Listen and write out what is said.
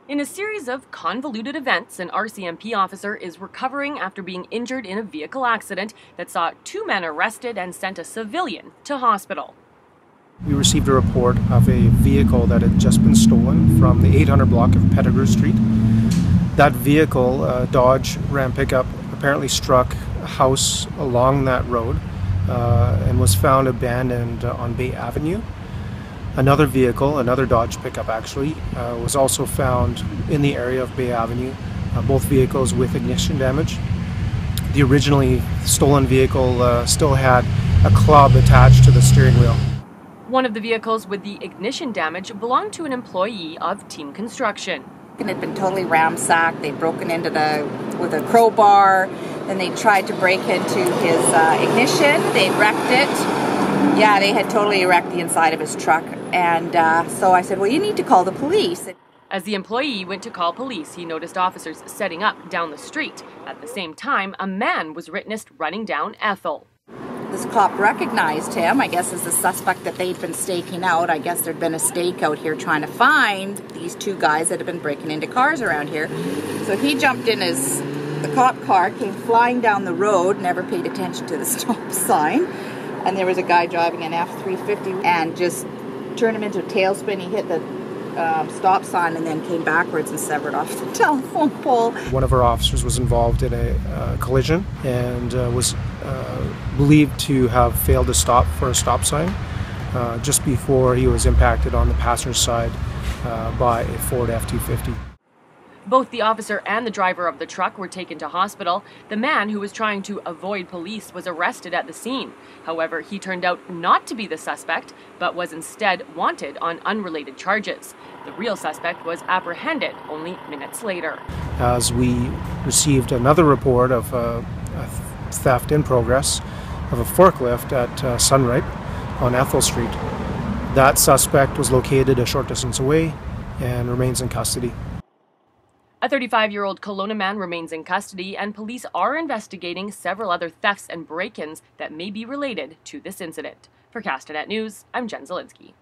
In a series of convoluted events, an RCMP officer is recovering after being injured in a vehicle accident that saw two men arrested and sent a civilian to hospital. We received a report of a vehicle that had just been stolen from the 800 block of Pettigrew Street. That vehicle, a Dodge Ram pickup, apparently struck a house along that road and was found abandoned on Bay Avenue. Another vehicle, another Dodge pickup actually, was also found in the area of Bay Avenue, both vehicles with ignition damage. The originally stolen vehicle still had a club attached to the steering wheel. One of the vehicles with the ignition damage belonged to an employee of Team Construction. It had been totally ransacked. They'd broken into with a crowbar. Then they tried to break into his ignition. They'd wrecked it. Yeah, they had totally wrecked the inside of his truck. And so I said, well, you need to call the police. As the employee went to call police, he noticed officers setting up down the street. At the same time, a man was witnessed running down Ethel. This cop recognized him, I guess, as the suspect that they'd been staking out. I guess there'd been a stake out here trying to find these two guys that had been breaking into cars around here. So he jumped in the cop car, came flying down the road, never paid attention to the stop sign. And there was a guy driving an F-350 and just turned him into a tailspin. He hit the stop sign and then came backwards and severed off the telephone pole. One of our officers was involved in a collision and was believed to have failed to stop for a stop sign just before he was impacted on the passenger side by a Ford F-250. Both the officer and the driver of the truck were taken to hospital. The man who was trying to avoid police was arrested at the scene. However, he turned out not to be the suspect, but was instead wanted on unrelated charges. The real suspect was apprehended only minutes later. As we received another report of a theft in progress of a forklift at Sunripe on Ethel Street. That suspect was located a short distance away and remains in custody. A 35-year-old Kelowna man remains in custody, and police are investigating several other thefts and break-ins that may be related to this incident. For Castanet News, I'm Jen Zielinski.